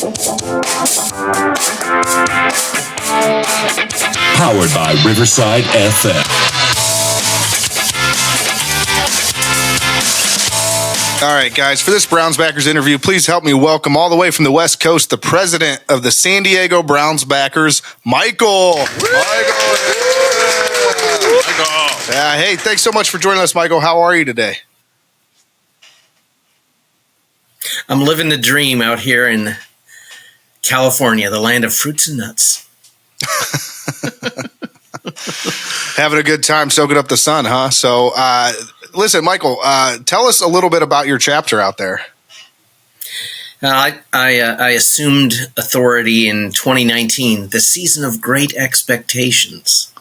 Powered by Riverside FM. All right, guys, for this Browns backers interview, please help me welcome all the way from the West Coast, the president of the San Diego Browns backers, Michael. Michael. Hey, thanks so much for joining us, Michael. How are you today? I'm living the dream out here in California, the land of fruits and nuts. Having a good time soaking up the sun, huh? So, listen, Michael, tell us a little bit about your chapter out there. I assumed authority in 2019, the season of great expectations.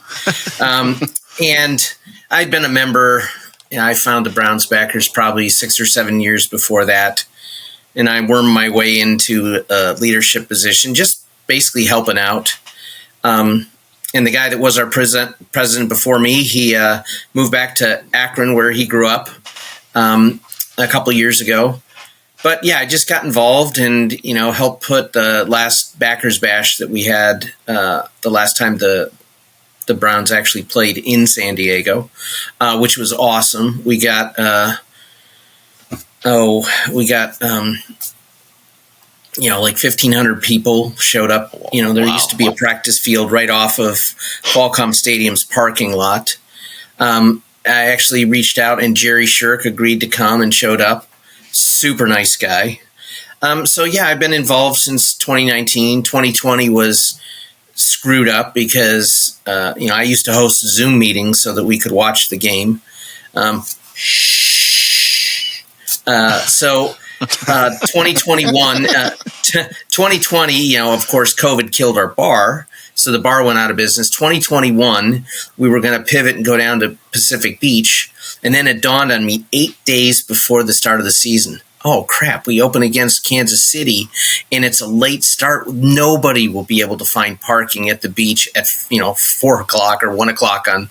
And I'd been a member. I found the Browns backers probably 6 or 7 years before that. And I wormed my way into a leadership position, just basically helping out. And the guy that was our president before me, he moved back to Akron, where he grew up a couple years ago. But yeah, I just got involved and, helped put the last Backers Bash that we had the last time the Browns actually played in San Diego, which was awesome. We got like 1,500 people showed up. There used to be a practice field right off of Qualcomm Stadium's parking lot. I actually reached out and Jerry Shirk agreed to come and showed up. Super nice guy. So yeah, I've been involved since 2019. 2020 was screwed up because, I used to host Zoom meetings so that we could watch the game. 2021, 2020, of course, COVID killed our bar. So the bar went out of business. 2021, we were going to pivot and go down to Pacific Beach. And then it dawned on me 8 days before the start of the season. Oh, crap. We open against Kansas City and it's a late start. Nobody will be able to find parking at the beach at, 4 o'clock or 1 o'clock on,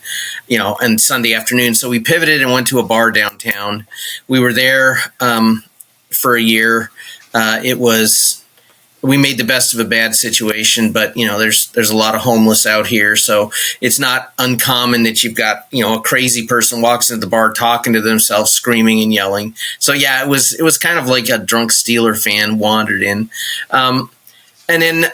on Sunday afternoon. So we pivoted and went to a bar downtown. We were there for a year. We made the best of a bad situation, but there's a lot of homeless out here, so it's not uncommon that you've got a crazy person walks into the bar talking to themselves, screaming and yelling. So yeah, it was kind of like a drunk Steeler fan wandered in, and then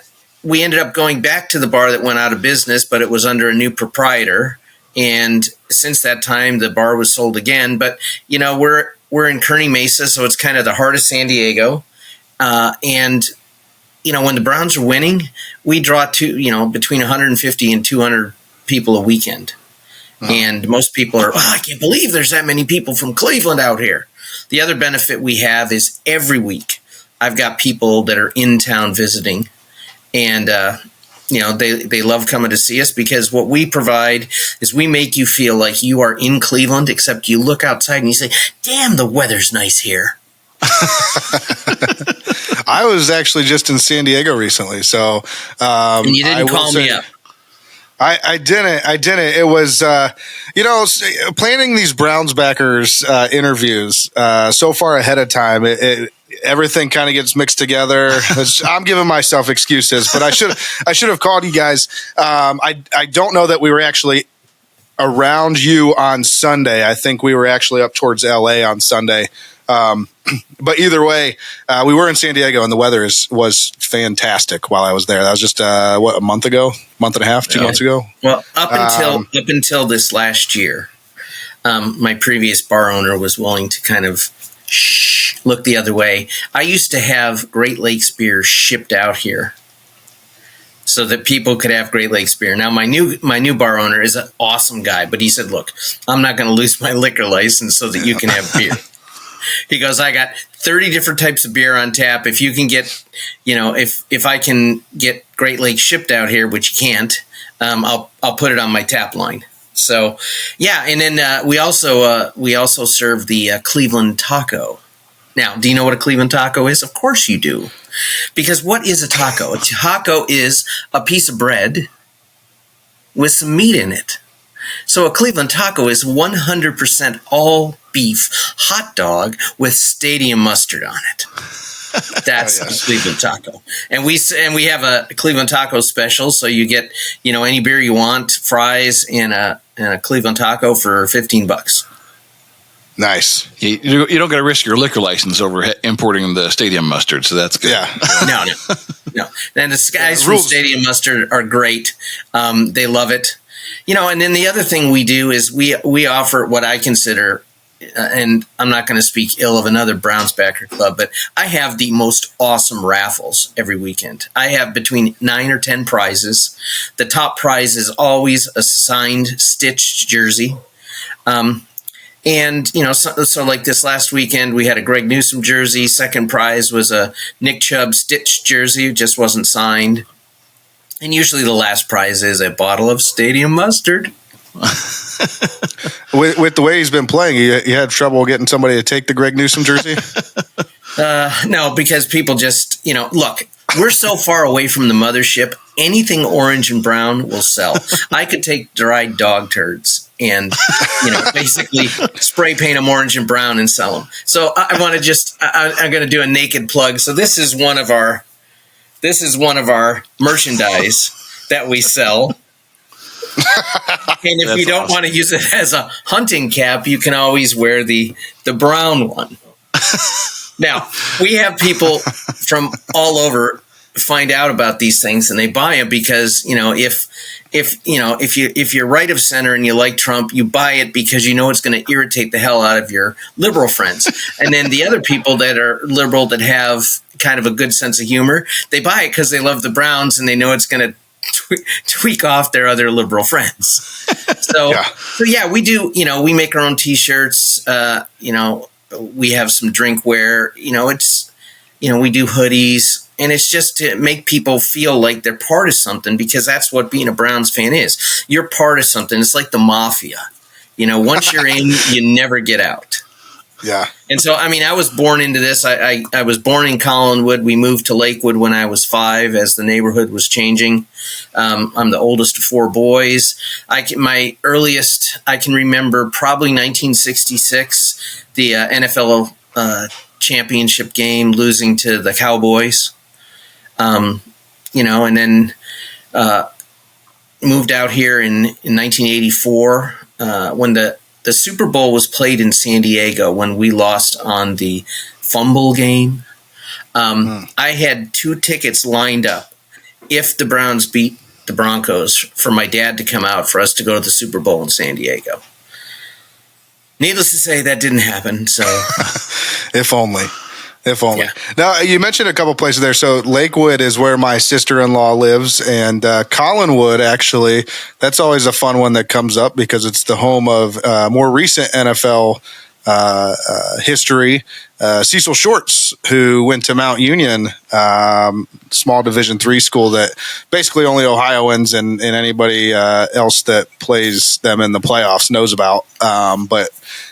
we ended up going back to the bar that went out of business, but it was under a new proprietor. And since that time, the bar was sold again. But we're in Kearny Mesa, so it's kind of the heart of San Diego, and when the Browns are winning, we draw between 150 and 200 people a weekend. Oh. And most people are, I can't believe there's that many people from Cleveland out here. The other benefit we have is every week I've got people that are in town visiting. And, they love coming to see us because what we provide is we make you feel like you are in Cleveland, except you look outside and you say, damn, the weather's nice here. I was actually just in San Diego recently, so and you didn't call me up. I didn't. It was planning these Browns backers interviews so far ahead of time. Everything kind of gets mixed together. I'm giving myself excuses, but I should have called you guys. I don't know that we were actually around you on Sunday. I think we were actually up towards LA on Sunday. But either way, we were in San Diego and the weather was fantastic while I was there. That was just a month and a half, 2 months ago. Well, up until this last year, my previous bar owner was willing to kind of look the other way. I used to have Great Lakes beer shipped out here so that people could have Great Lakes beer. Now, my new bar owner is an awesome guy, but he said, look, I'm not going to lose my liquor license so that you can have beer. He goes, I got 30 different types of beer on tap. If you can get, if I can get Great Lakes shipped out here, which you can't, I'll put it on my tap line. So, yeah, and then we also serve the Cleveland taco. Now, do you know what a Cleveland taco is? Of course you do. Because what is a taco? A taco is a piece of bread with some meat in it. So a Cleveland taco is 100% all beef hot dog with stadium mustard on it. That's the Cleveland taco. And we have a Cleveland taco special, so you get, any beer you want, fries, and a Cleveland taco for $15. Nice. You don't got to risk your liquor license over importing the stadium mustard, so that's good. Yeah. No. And the guys from Stadium Mustard are great. They love it. And then the other thing we do is we offer what I consider, and I'm not going to speak ill of another Browns backer club, but I have the most awesome raffles every weekend. I have between 9 or 10 prizes. The top prize is always a signed, stitched jersey. And, so like this last weekend, we had a Greg Newsome jersey. Second prize was a Nick Chubb stitched jersey, just wasn't signed. And usually the last prize is a bottle of Stadium Mustard. With the way he's been playing, you had trouble getting somebody to take the Greg Newsome jersey? No, because people just, look, we're so far away from the mothership. Anything orange and brown will sell. I could take dried dog turds and, basically spray paint them orange and brown and sell them. So I want to I'm going to do a naked plug. So this is one of our merchandise that we sell. And if you don't want to use it as a hunting cap, you can always wear the brown one. Now, we have people from all over find out about these things and they buy them because, if you're right of center and you like Trump, you buy it because it's going to irritate the hell out of your liberal friends. And then the other people that are liberal that have kind of a good sense of humor, they buy it because they love the Browns and they know it's going to tweak off their other liberal friends. So we do, we make our own t-shirts, we have some drinkware, we do hoodies, and it's just to make people feel like they're part of something, because that's what being a Browns fan is. You're part of something. It's like the mafia. Once you're in, you never get out. Yeah. And so, I was born into this. I was born in Collinwood. We moved to Lakewood when I was 5 as the neighborhood was changing. I'm the oldest of 4 boys. My earliest, I can remember probably 1966, the NFL championship game, losing to the Cowboys. And then moved out here in 1984 when the Super Bowl was played in San Diego, when we lost on the fumble game. I had 2 tickets lined up if the Browns beat the Broncos for my dad to come out for us to go to the Super Bowl in San Diego. Needless to say, that didn't happen. So, if only. Yeah. Now, you mentioned a couple places there. So Lakewood is where my sister-in-law lives, and Collinwood, actually, that's always a fun one that comes up because it's the home of more recent NFL history. Cecil Shorts, who went to Mount Union, small Division III school that basically only Ohioans and anybody else that plays them in the playoffs knows about. But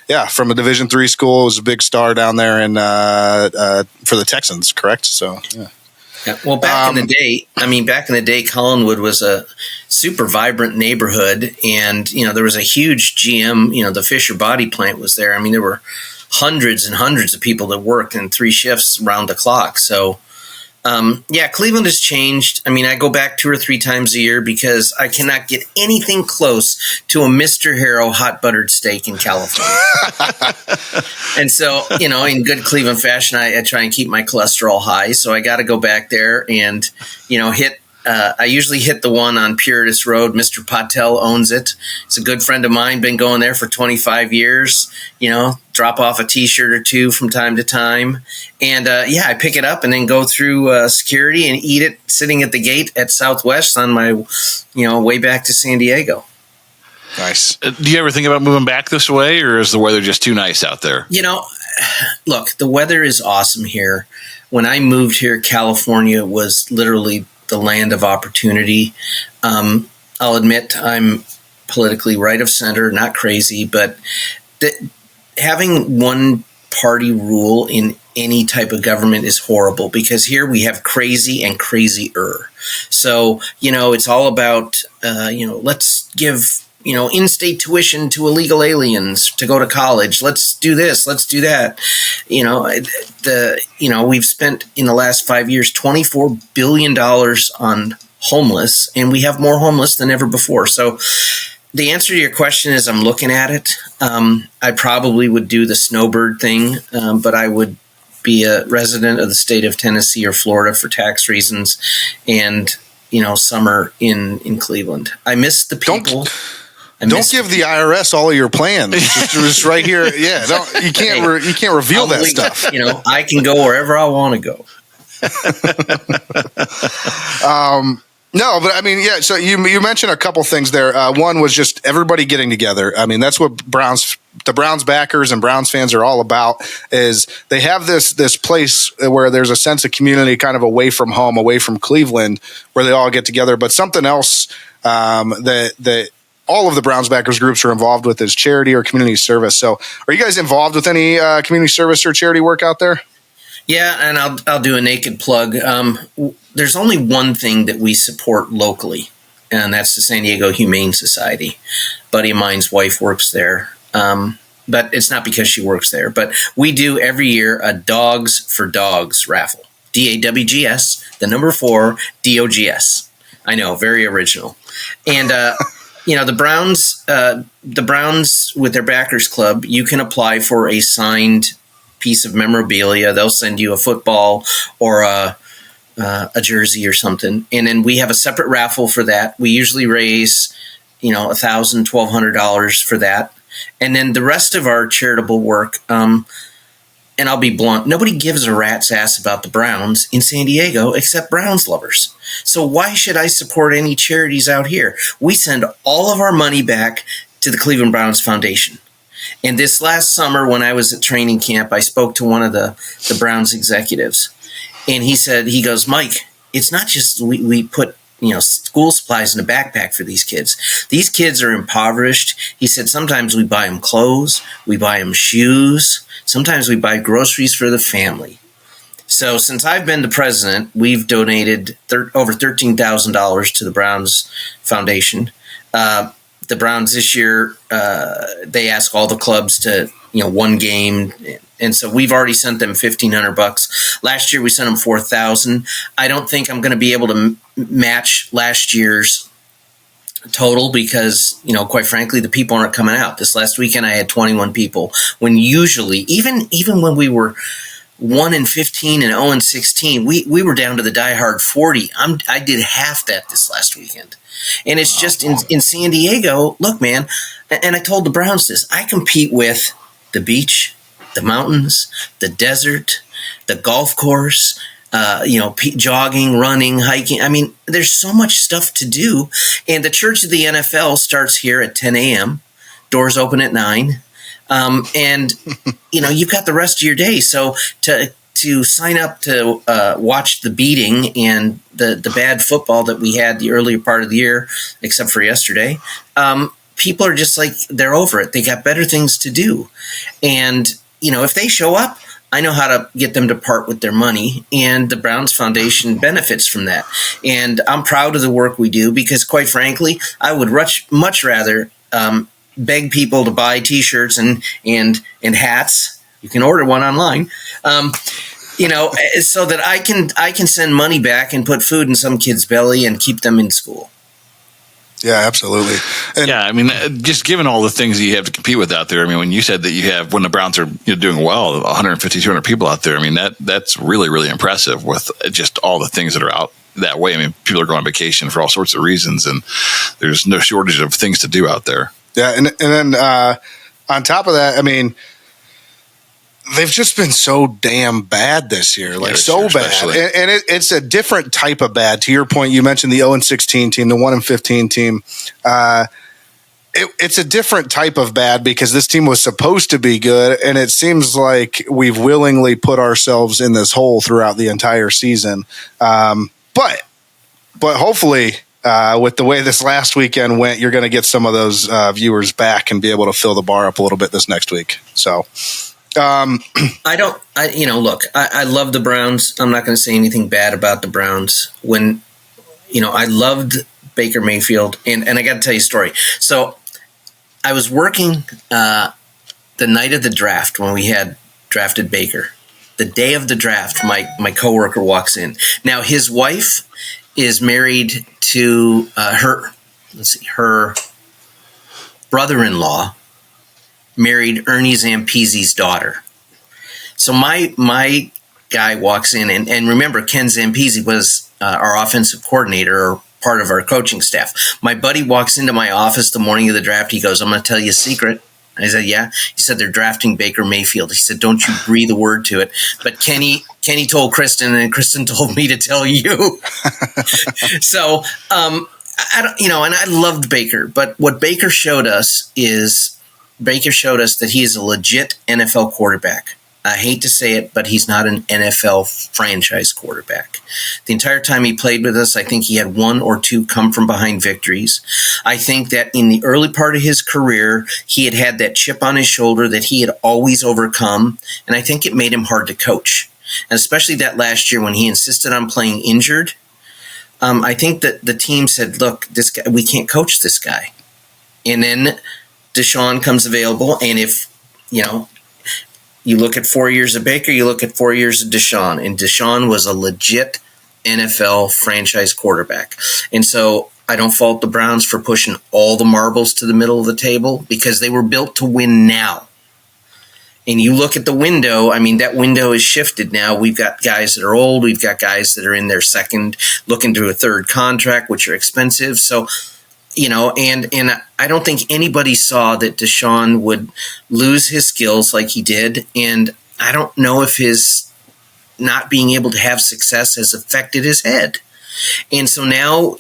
yeah, from a Division III school, was a big star down there for the Texans, correct? So yeah. Yeah. Well, back in the day, Collinwood was a super vibrant neighborhood, and there was a huge GM. The Fisher Body Plant was there. There were hundreds and hundreds of people that worked in 3 shifts round the clock. So, Cleveland has changed. I go back 2 or 3 times a year because I cannot get anything close to a Mr. Hero hot buttered steak in California. And so, in good Cleveland fashion, I try and keep my cholesterol high. So I got to go back there and, hit. I usually hit the one on Puritas Road. Mr. Patel owns it. He's a good friend of mine, been going there for 25 years, drop off a T-shirt or 2 from time to time. And, I pick it up and then go through security and eat it sitting at the gate at Southwest on my, way back to San Diego. Nice. Do you ever think about moving back this way, or is the weather just too nice out there? Look, the weather is awesome here. When I moved here, California was literally the land of opportunity. I'll admit I'm politically right of center, not crazy, but having one party rule in any type of government is horrible, because here we have crazy and crazier. So, it's all about, let's give in-state tuition to illegal aliens to go to college. Let's do this. Let's do that. We've spent in the last 5 years $24 billion on homeless, and we have more homeless than ever before. So the answer to your question is I'm looking at it. I probably would do the snowbird thing, but I would be a resident of the state of Tennessee or Florida for tax reasons, and summer in Cleveland. I miss the people. Don't give the IRS all of your plans. Just right here. Yeah, you can't reveal that stuff. I can go wherever I want to go. No, but I mean, yeah. So you mentioned a couple things there. One was just everybody getting together. I mean, that's what the Browns backers and Browns fans are all about. Is they have this place where there's a sense of community, kind of away from home, away from Cleveland, where they all get together. But something else that all of the Browns backers groups are involved with is charity or community service. So, are you guys involved with any community service or charity work out there? Yeah, and I'll do a naked plug. There's only one thing that we support locally, and that's the San Diego Humane Society. A buddy of mine's wife works there, but it's not because she works there. But we do every year a Dogs for Dogs raffle. DAWGS, the number 4, DOGS. I know, very original. And the Browns with their backers club, you can apply for a signed piece of memorabilia. They'll send you a football or a jersey or something, and then we have a separate raffle for that. We usually raise $1,000, $1,200 for that, and then the rest of our charitable work. And I'll be blunt: nobody gives a rat's ass about the Browns in San Diego except Browns lovers. So why should I support any charities out here? We send all of our money back to the Cleveland Browns Foundation. And this last summer, when I was at training camp, I spoke to one of the Browns executives, and he goes, Mike, it's not just we put school supplies in a backpack for these kids. These kids are impoverished. He said sometimes we buy them clothes, we buy them shoes, sometimes we buy groceries for the family. So since I've been the president, we've donated over $13,000 to the Browns Foundation. The Browns this year, they ask all the clubs to, one game. And so we've already sent them $1,500. Last year we sent them $4,000. I don't think I'm going to be able to match last year's total because, quite frankly, the people aren't coming out. This last weekend I had 21 people, when usually, even when we were 1-15 and 0-16, we were down to the diehard 40. I did half that this last weekend. And it's just in San Diego, look, man, and I told the Browns this, I compete with the beach, the mountains, the desert, the golf course, jogging, running, hiking. I mean, there's so much stuff to do. And the Church of the NFL starts here at 10 a.m. Doors open at 9. And, you've got the rest of your day. So to sign up to watch the beating and the bad football that we had the earlier part of the year, except for yesterday, people are just like, they're over it. They got better things to do. And, if they show up, I know how to get them to part with their money, and the Browns Foundation benefits from that. And I'm proud of the work we do because, quite frankly, I would much rather beg people to buy T-shirts and hats. You can order one online, so that I can send money back and put food in some kid's belly and keep them in school. Yeah, absolutely. And I mean, just given all the things that you have to compete with out there, I mean, when you said that you have, when the Browns are doing well, 150, 200 people out there, I mean, that's really, really impressive with just all the things that are out that way. I mean, people are going on vacation for all sorts of reasons, and there's no shortage of things to do out there. Yeah, and then on top of that, I mean, they've just been so damn bad this year, so bad. And it's a different type of bad. To your point, you mentioned the 0-16 team, the 1-15 team. It's a different type of bad because this team was supposed to be good, and it seems like we've willingly put ourselves in this hole throughout the entire season. But hopefully, with the way this last weekend went, you're going to get some of those viewers back and be able to fill the bar up a little bit this next week. So. I love the Browns. I'm not going to say anything bad about the Browns. When, I loved Baker Mayfield, and I got to tell you a story. So I was working the night of the draft when we had drafted Baker. The day of the draft, my coworker walks in. Now, his wife is married to her brother-in-law married Ernie Zampese's daughter. So my guy walks in, and remember, Ken Zampese was our offensive coordinator, or part of our coaching staff. My buddy walks into my office the morning of the draft. He goes, "I'm going to tell you a secret." I said, "Yeah." He said, "They're drafting Baker Mayfield." He said, "Don't you breathe a word to it." But Kenny told Kristen, and Kristen told me to tell you. So, I don't, and I loved Baker, but what Baker showed us that he is a legit NFL quarterback. I hate to say it, but he's not an NFL franchise quarterback. The entire time he played with us, I think he had one or two come-from-behind victories. I think that in the early part of his career, he had that chip on his shoulder that he had always overcome, and I think it made him hard to coach. And especially that last year when he insisted on playing injured, I think that the team said, "Look, this guy, we can't coach this guy." And then Deshaun comes available, and if, you look at 4 years of Baker, you look at 4 years of Deshaun, and Deshaun was a legit NFL franchise quarterback. And so I don't fault the Browns for pushing all the marbles to the middle of the table, because they were built to win now. And you look at the window, that window is shifted now. We've got guys that are old. We've got guys that are in their second, looking to a third contract, which are expensive. So, and I don't think anybody saw that Deshaun would lose his skills like he did. And I don't know if his not being able to have success has affected his head. And so now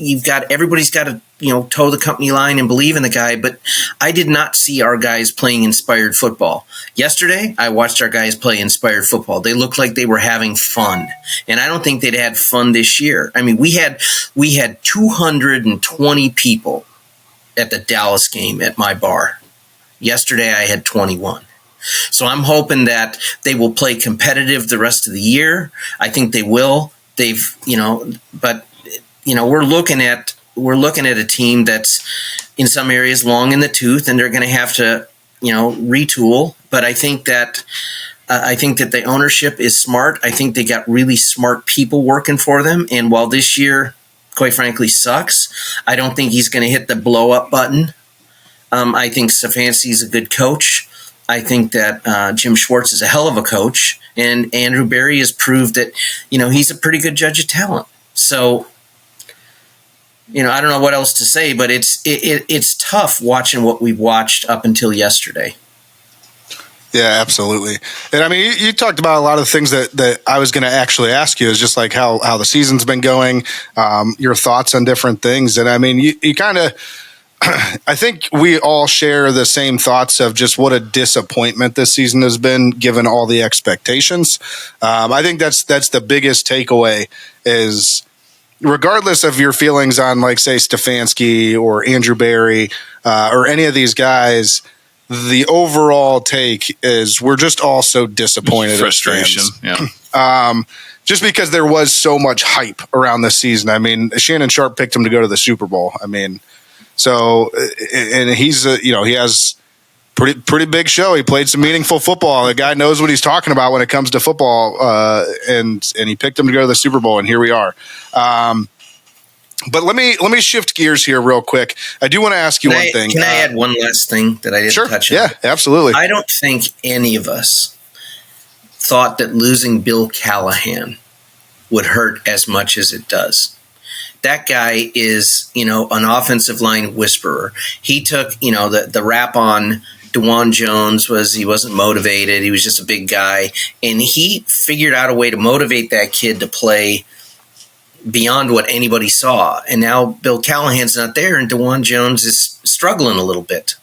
everybody's got to, toe the company line and believe in the guy. But I did not see our guys playing inspired football. Yesterday, I watched our guys play inspired football. They looked like they were having fun. And I don't think they'd had fun this year. We had 220 people at the Dallas game at my bar. Yesterday, I had 21. So I'm hoping that they will play competitive the rest of the year. I think they will. We're looking at a team that's in some areas long in the tooth, and they're going to have to, retool. But I think that the ownership is smart. I think they got really smart people working for them. And while this year, quite frankly, sucks, I don't think he's going to hit the blow up button. I think Stefanski's a good coach. I think that Jim Schwartz is a hell of a coach, and Andrew Berry has proved that, he's a pretty good judge of talent. So, I don't know what else to say, but it's tough watching what we've watched up until yesterday. Yeah, absolutely. And you talked about a lot of the things that I was going to actually ask you, is just like how the season's been going, your thoughts on different things. And you kind of, I think we all share the same thoughts of just what a disappointment this season has been, given all the expectations. I think that's the biggest takeaway, is regardless of your feelings on, like, say, Stefanski or Andrew Berry or any of these guys, the overall take is we're just all so disappointed. Frustration, yeah. Just because there was so much hype around this season. Shannon Sharp picked him to go to the Super Bowl. So, and he's he has pretty big show. He played some meaningful football. The guy knows what he's talking about when it comes to football, and he picked him to go to the Super Bowl, and here we are. But let me shift gears here real quick. I do want to ask you one thing. Can I add one last thing that I didn't touch on? Yeah, absolutely. I don't think any of us thought that losing Bill Callahan would hurt as much as it does. That guy is, an offensive line whisperer. He took, the rap on DeJuan Jones was he wasn't motivated. He was just a big guy. And he figured out a way to motivate that kid to play beyond what anybody saw. And now Bill Callahan's not there, and DeJuan Jones is struggling a little bit.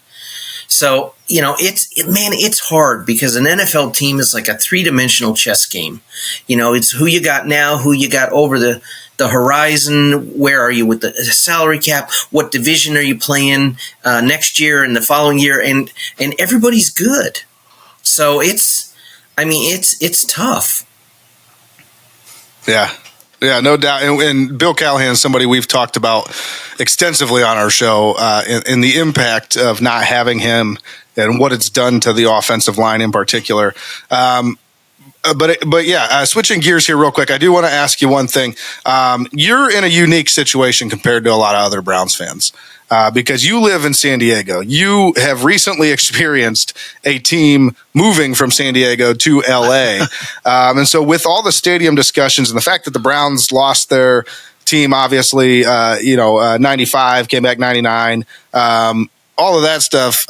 So, it's hard, because an NFL team is like a three-dimensional chess game. It's who you got now, who you got over the horizon, where are you with the salary cap, what division are you playing next year and the following year, and everybody's good. So it's tough. Yeah. Yeah, no doubt. And Bill Callahan is somebody we've talked about extensively on our show, and the impact of not having him and what it's done to the offensive line in particular. But yeah, switching gears here real quick, I do want to ask you one thing. You're in a unique situation compared to a lot of other Browns fans. Because you live in San Diego. You have recently experienced a team moving from San Diego to LA. And so with all the stadium discussions and the fact that the Browns lost their team, obviously, 95, came back 99, all of that stuff.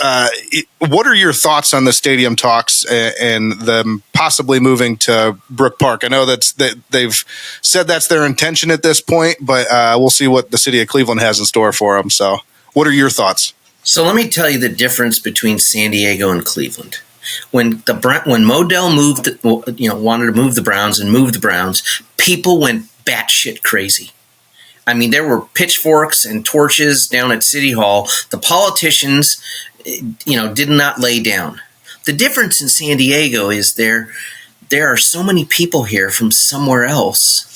What are your thoughts on the stadium talks and them possibly moving to Brook Park? I know that they've said that's their intention at this point, but we'll see what the city of Cleveland has in store for them. So what are your thoughts? So let me tell you the difference between San Diego and Cleveland. When Modell moved, wanted to move the Browns and moved the Browns, people went batshit crazy. I mean, there were pitchforks and torches down at City Hall. The politicians, did not lay down. The difference in San Diego is there are so many people here from somewhere else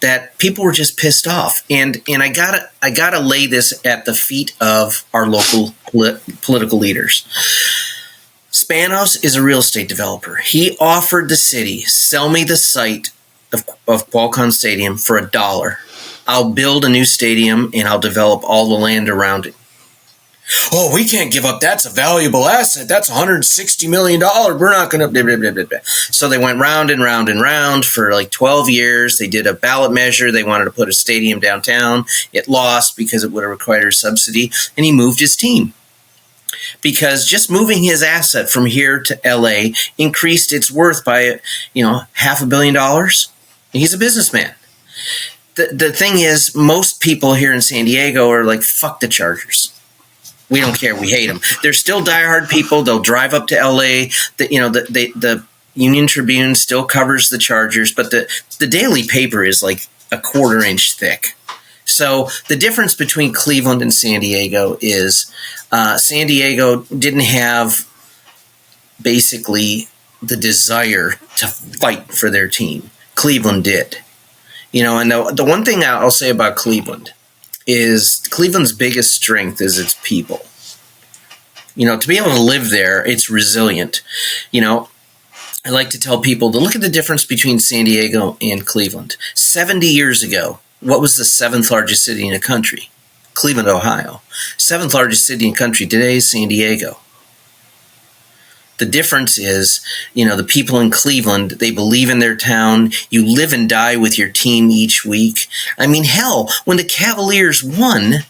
that people were just pissed off. And I gotta lay this at the feet of our local political leaders. Spanos is a real estate developer. He offered the city, sell me the site of Qualcomm Stadium for $1. I'll build a new stadium and I'll develop all the land around it. Oh, we can't give up. That's a valuable asset. That's $160 million. We're not going to. So they went round and round and round for like 12 years. They did a ballot measure. They wanted to put a stadium downtown. It lost because it would have required a subsidy. And he moved his team. Because just moving his asset from here to LA increased its worth by, $500 million. He's a businessman. The thing is, most people here in San Diego are like, fuck the Chargers. We don't care. We hate them. They're still diehard people. They'll drive up to LA. The Union Tribune still covers the Chargers, but the daily paper is like a quarter-inch thick. So the difference between Cleveland and San Diego is San Diego didn't have basically the desire to fight for their team. Cleveland did. And the one thing I'll say about Cleveland is Cleveland's biggest strength is its people. To be able to live there, it's resilient. I like to tell people to look at the difference between San Diego and Cleveland. 70 years ago, what was the 7th largest city in the country? Cleveland, Ohio. 7th largest city in the country today is San Diego. The difference is, the people in Cleveland, they believe in their town. You live and die with your team each week. I mean, hell, when the Cavaliers won,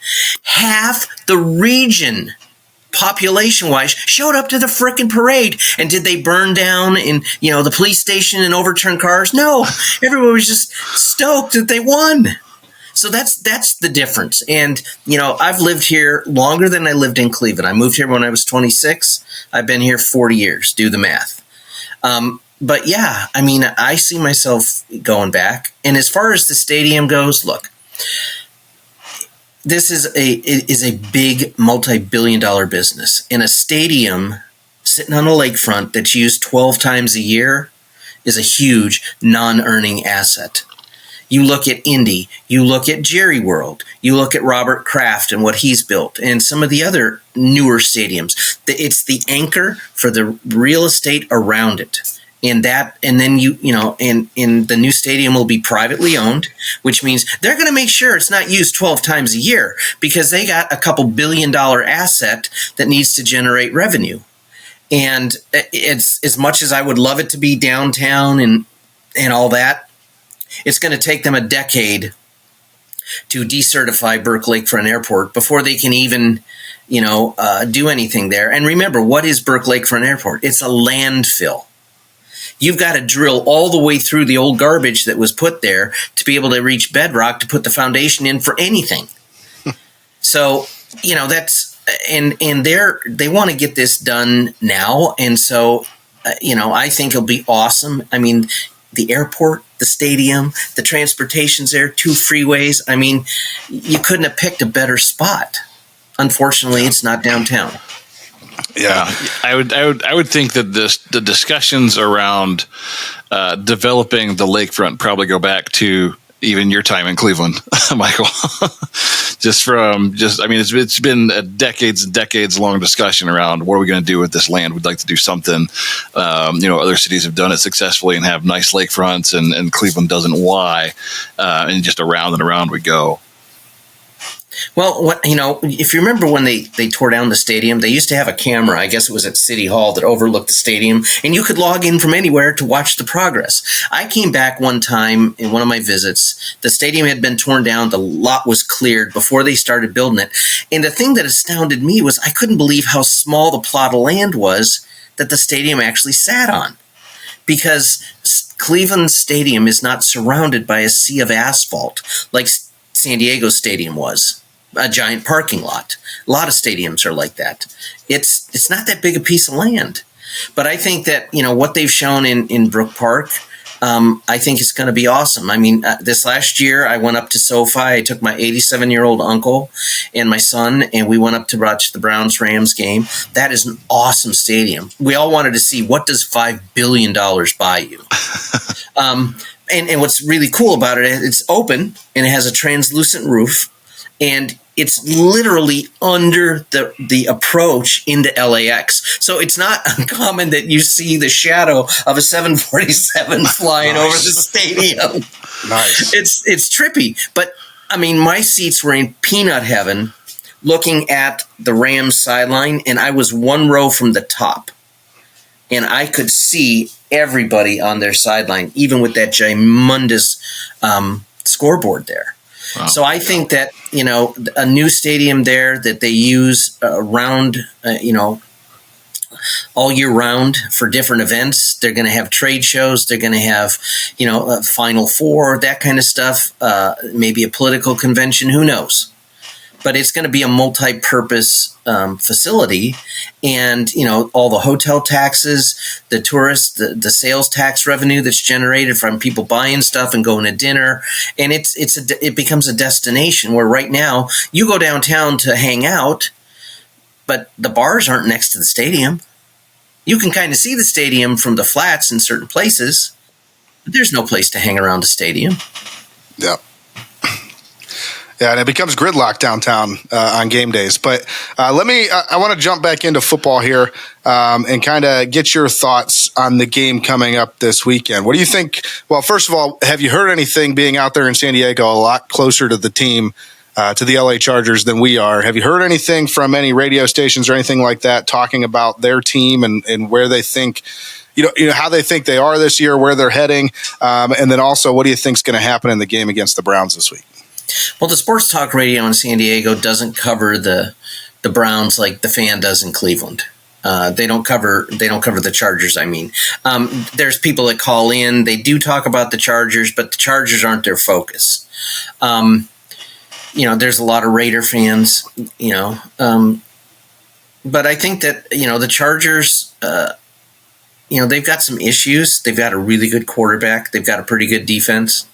half the region, population-wise, showed up to the frickin' parade. And did they burn down in, the police station and overturn cars? No. Everyone was just stoked that they won. So that's the difference. And, I've lived here longer than I lived in Cleveland. I moved here when I was 26. I've been here 40 years. Do the math. But yeah, I mean, I see myself going back. And as far as the stadium goes, look, this is a big multi-billion-dollar business. And a stadium sitting on a lakefront that's used 12 times a year is a huge non-earning asset. You look at Indy, you look at Jerry World, you look at Robert Kraft and what he's built, and some of the other newer stadiums. It's the anchor for the real estate around it. And then the new stadium will be privately owned, which means they're going to make sure it's not used 12 times a year because they got a couple $1 billion asset that needs to generate revenue. And it's as much as I would love it to be downtown and all that, it's going to take them a decade to decertify Burke Lakefront Airport before they can even, do anything there. And remember, what is Burke Lakefront Airport? It's a landfill. You've got to drill all the way through the old garbage that was put there to be able to reach bedrock to put the foundation in for anything. So, that's and they want to get this done now. And so, I think it'll be awesome. I mean, the airport, the stadium, the transportation's there, 2 freeways. I mean, you couldn't have picked a better spot. Unfortunately, it's not downtown. Yeah. I would think that the discussions around developing the lakefront probably go back to even your time in Cleveland, Michael. It's been a decades and decades long discussion around what are we going to do with this land. We'd like to do something. Other cities have done it successfully and have nice lakefronts, and Cleveland doesn't. Why? And just around and around we go. Well, if you remember when they tore down the stadium, they used to have a camera, I guess it was at City Hall, that overlooked the stadium, and you could log in from anywhere to watch the progress. I came back one time in one of my visits. The stadium had been torn down. The lot was cleared before they started building it. And the thing that astounded me was I couldn't believe how small the plot of land was that the stadium actually sat on. Because Cleveland Stadium is not surrounded by a sea of asphalt like San Diego Stadium was. A giant parking lot. A lot of stadiums are like that. It's not that big a piece of land. But I think that, what they've shown in Brook Park, I think it's going to be awesome. I mean, this last year I went up to SoFi. I took my 87-year-old uncle and my son, and we went up to watch the Browns-Rams game. That is an awesome stadium. We all wanted to see, what does $5 billion buy you? And what's really cool about it, it's open and it has a translucent roof. And it's literally under the approach into LAX. So it's not uncommon that you see the shadow of a 747 flying over the stadium. Nice. It's trippy. But, I mean, my seats were in peanut heaven looking at the Rams sideline, and I was one row from the top. And I could see everybody on their sideline, even with that ginormous scoreboard there. Wow. So I think that, a new stadium there that they use around, all year round for different events. They're going to have trade shows. They're going to have, a Final Four, that kind of stuff, maybe a political convention. Who knows? But it's going to be a multi-purpose facility, and all the hotel taxes, the tourists, the sales tax revenue that's generated from people buying stuff and going to dinner, and it becomes a destination where right now you go downtown to hang out, but the bars aren't next to the stadium. You can kind of see the stadium from the flats in certain places, but there's no place to hang around the stadium. Yeah. Yeah, and it becomes gridlock downtown on game days. But I want to jump back into football here and kind of get your thoughts on the game coming up this weekend. What do you think? Well, first of all, have you heard anything being out there in San Diego, a lot closer to the team, to the LA Chargers than we are? Have you heard anything from any radio stations or anything like that talking about their team and where they think, how they think they are this year, where they're heading? And then also, what do you think is going to happen in the game against the Browns this week? Well, the sports talk radio in San Diego doesn't cover the Browns like the Fan does in Cleveland. They don't cover the Chargers. I mean, there's people that call in. They do talk about the Chargers, but the Chargers aren't their focus. There's a lot of Raider fans. But I think that the Chargers. They've got some issues. They've got a really good quarterback. They've got a pretty good defense.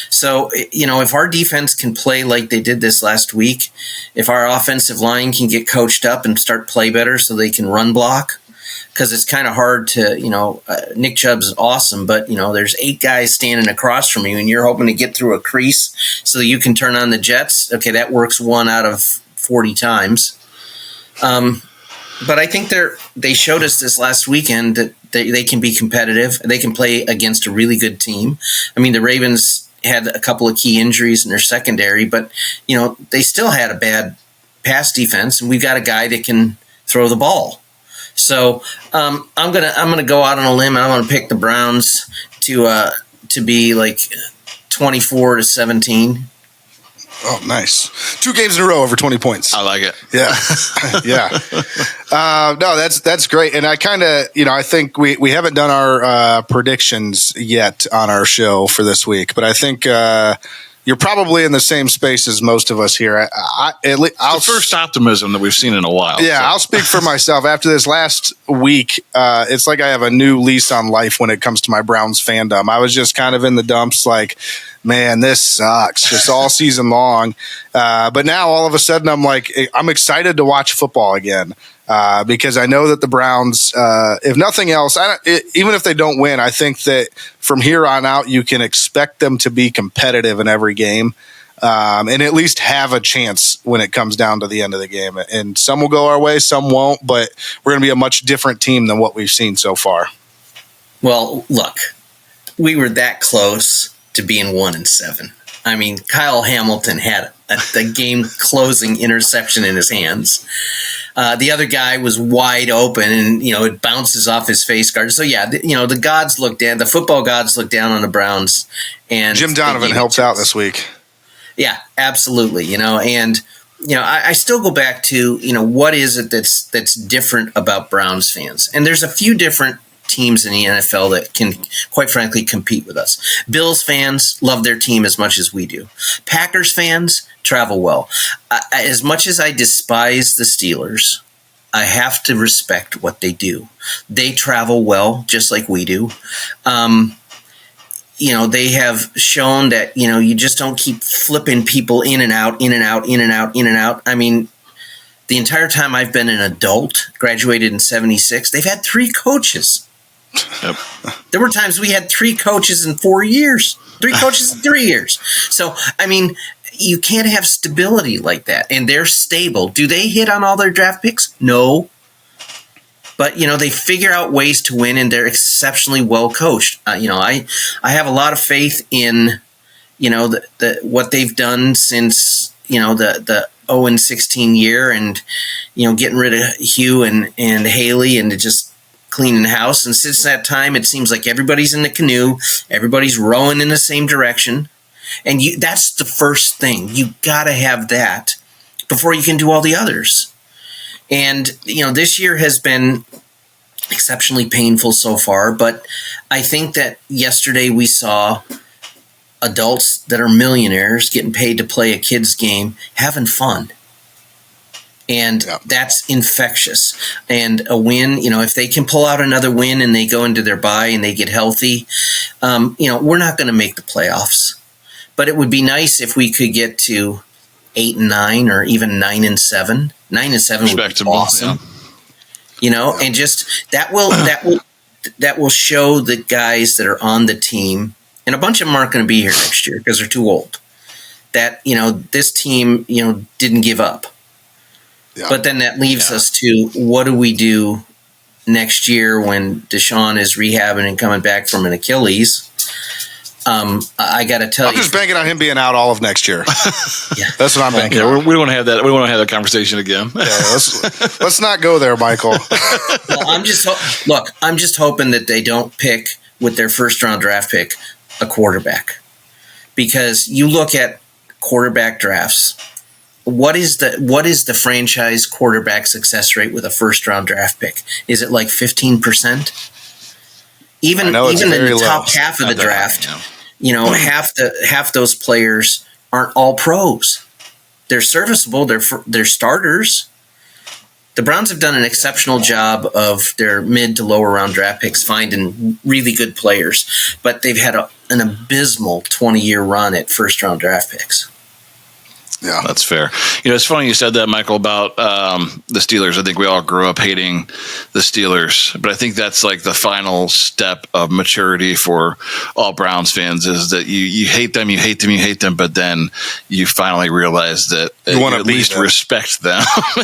So, if our defense can play like they did this last week, if our offensive line can get coached up and start play better so they can run block, because it's kind of hard to, Nick Chubb's awesome, but, there's 8 guys standing across from you and you're hoping to get through a crease so you can turn on the jets. Okay, that works 1 out of 40 times. But I think they showed us this last weekend that they can be competitive. They can play against a really good team. I mean, the Ravens had a couple of key injuries in their secondary, but they still had a bad pass defense, and we've got a guy that can throw the ball. So I'm gonna go out on a limb, and I'm gonna pick the Browns to be like 24-17. Oh, nice. 2 games in a row over 20 points. I like it. Yeah. Yeah. No, that's great. And I kind of, I think we haven't done our predictions yet on our show for this week, but I think you're probably in the same space as most of us here. It's the first optimism that we've seen in a while. Yeah, so. I'll speak for myself. After this last week, it's like I have a new lease on life when it comes to my Browns fandom. I was just kind of in the dumps like, man, this sucks just all season long. But now all of a sudden I'm like, I'm excited to watch football again. because I know that the Browns, if nothing else, even if they don't win, I think that from here on out, you can expect them to be competitive in every game. And at least have a chance when it comes down to the end of the game. And some will go our way, some won't, but we're going to be a much different team than what we've seen so far. Well, look, we were that close to being 1-7. I mean, Kyle Hamilton had the game-closing interception in his hands. The other guy was wide open, and it bounces off his face guard. So yeah, the gods look down. The football gods look down on the Browns, and Jim Donovan helps out this week. Yeah, absolutely. And I still go back to what is it that's different about Browns fans, and there's a few different teams in the NFL that can, quite frankly, compete with us. Bills fans love their team as much as we do. Packers fans travel well. As much as I despise the Steelers, I have to respect what they do. They travel well, just like we do. They have shown that, you just don't keep flipping people in and out, in and out, in and out, in and out. I mean, the entire time I've been an adult, graduated in 76, they've had 3 coaches. Yep. There were times we had 3 coaches in 4 years, 3 coaches in 3 years. So, I mean, you can't have stability like that. And they're stable. Do they hit on all their draft picks? No. But, they figure out ways to win, and they're exceptionally well coached. I have a lot of faith in, what they've done since, the 0-16 year, and, getting rid of Hugh and Haley, and just cleaning house. And since that time, it seems like everybody's in the canoe, everybody's rowing in the same direction. And that's the first thing. You got to have that before you can do all the others. And, this year has been exceptionally painful so far, but I think that yesterday we saw adults that are millionaires getting paid to play a kid's game, having fun. And that's infectious. And a win, if they can pull out another win and they go into their bye and they get healthy, we're not going to make the playoffs. But it would be nice if we could get to 8-9 or even 9-7. 9-7 would be awesome. Yeah. And just that will show the guys that are on the team, and a bunch of them aren't going to be here next year because they're too old, that this team didn't give up. Yeah. But then that leaves us to, what do we do next year when Deshaun is rehabbing and coming back from an Achilles? I got to tell you, I'm just banking on him being out all of next year. Yeah, that's what I'm banking on. We don't want to have that. We don't want to have that conversation again. Let's not go there, Michael. Well, I'm just hoping that they don't pick with their first round draft pick a quarterback, because you look at quarterback drafts. What is the franchise quarterback success rate with a first round draft pick? Is it like 15%? Even in the top half of the draft, half those players aren't all pros. They're serviceable. They're starters. The Browns have done an exceptional job of their mid to lower round draft picks finding really good players, but they've had an abysmal 20-year run at first round draft picks. Yeah, that's fair. It's funny you said that, Michael, about the Steelers. I think we all grew up hating the Steelers, but I think that's like the final step of maturity for all Browns fans, is that you hate them, but then you finally realize that you want to at least respect them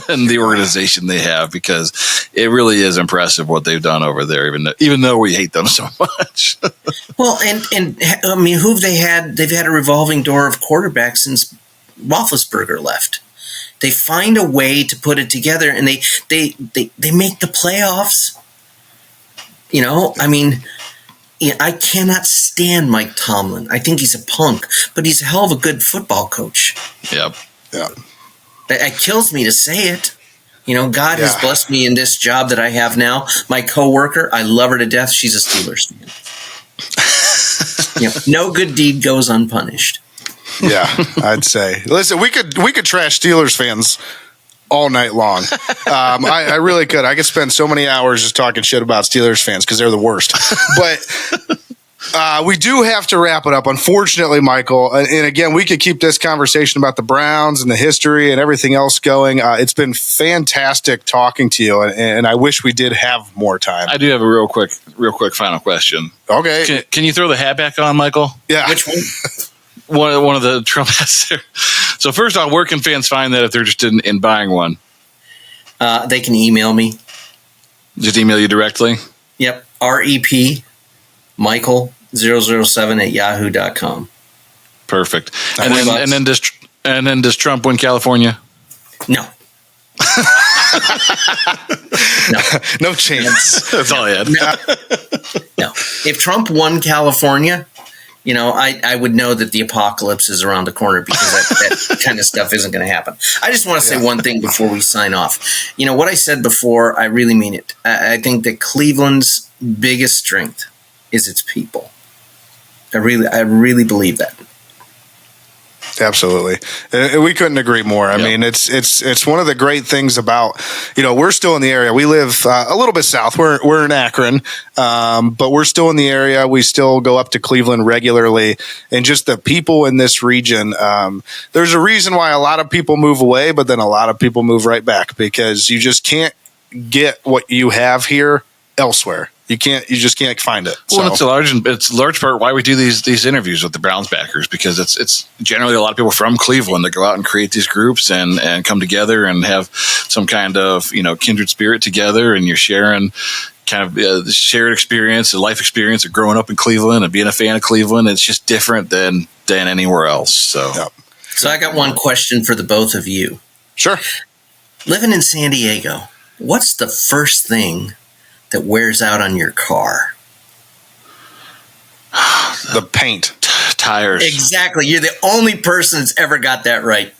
and the organization they have, because it really is impressive what they've done over there, even though we hate them so much. Well, and I mean, who've they had? They've had a revolving door of quarterbacks since Roethlisberger left. They find a way to put it together, and they make the playoffs. I mean, I cannot stand Mike Tomlin. I think he's a punk, but he's a hell of a good football coach. Yep. Yeah. It kills me to say it. God has blessed me in this job that I have now. My coworker, I love her to death. She's a Steelers fan. No good deed goes unpunished. Yeah, I'd say. Listen, we could trash Steelers fans all night long. I really could. I could spend so many hours just talking shit about Steelers fans because they're the worst. But We do have to wrap it up, unfortunately, Michael. And again, we could keep this conversation about the Browns and the history and everything else going. It's been fantastic talking to you, and I wish we did have more time. I do have a real quick final question. Okay. Can you throw the hat back on, Michael? Yeah. Which one? One of the Trump hats there. So first off, where can fans find that if they're interested in buying one? They can email me. Just email you directly? Yep. REP Michael007 @yahoo.com. Perfect. And then does Trump win California? No. No. No chance. That's all I had. No. If Trump won California, I would know that the apocalypse is around the corner, because that kind of stuff isn't going to happen. I just want to say one thing before we sign off. What I said before, I really mean it. I think that Cleveland's biggest strength is its people. I really believe that. Absolutely. We couldn't agree more. I mean, it's one of the great things about, we're still in the area. We live a little bit south. We're in Akron, but we're still in the area. We still go up to Cleveland regularly, and just the people in this region. There's a reason why a lot of people move away, but then a lot of people move right back, because you just can't get what you have here elsewhere. You just can't find it. Well, it's a large part why we do these interviews with the Browns backers, because it's generally a lot of people from Cleveland that go out and create these groups and come together and have some kind of kindred spirit together, and you're sharing kind of the shared experience, the life experience of growing up in Cleveland and being a fan of Cleveland. It's just different than anywhere else. So, So I got one question for the both of you. Sure. Living in San Diego, what's the first thing that wears out on your car? The paint. Tires. Exactly. You're the only person that's ever got that right.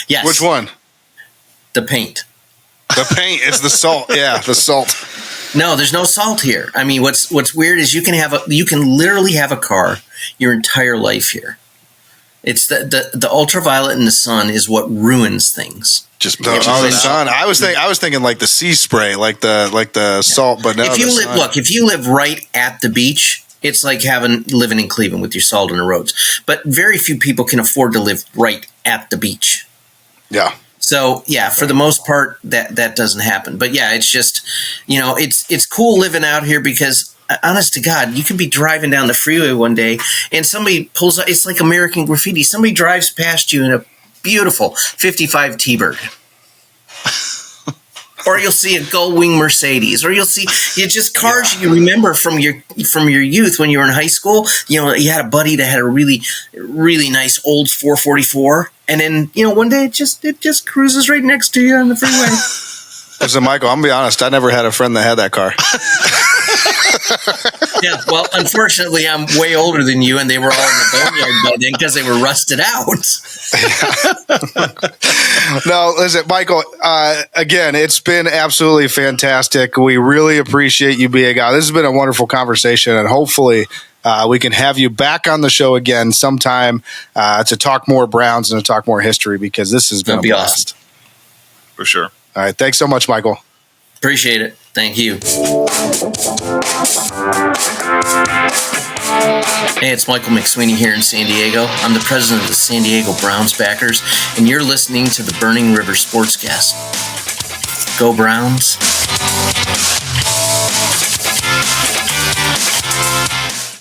Yes. Which one? The paint. The paint is the salt. Yeah, the salt. No, there's no salt here. I mean, what's weird is you can literally have a car your entire life here. It's the ultraviolet in the sun is what ruins things. Just the sun. I was thinking like the sea spray, like the salt. But no, if you live right at the beach, it's like living in Cleveland with your salt on the roads. But very few people can afford to live right at the beach. Yeah. So for the most part, that doesn't happen. But it's just, it's cool living out here, because honest to God, you could be driving down the freeway one day and somebody pulls up. It's like American Graffiti. Somebody drives past you in a beautiful 55 T-Bird. Or you'll see a Gullwing Mercedes, or you'll see just cars you remember from your youth when you were in high school. You had a buddy that had a really, really nice old 444, and then one day it just cruises right next to you on the freeway. Listen, Michael, I'm gonna be honest. I never had a friend that had that car. Yeah, well, unfortunately, I'm way older than you, and they were all in the boneyard by then because they were rusted out. No, listen, Michael, again, it's been absolutely fantastic. We really appreciate you being on. This has been a wonderful conversation, and hopefully we can have you back on the show again sometime to talk more Browns and to talk more history, because this has been a blast. Awesome. For sure. All right. Thanks so much, Michael. Appreciate it. Thank you. Hey, it's Michael McSweeney here in San Diego. I'm the president of the San Diego Browns backers, and you're listening to the Burning River Sportscast. Go Browns.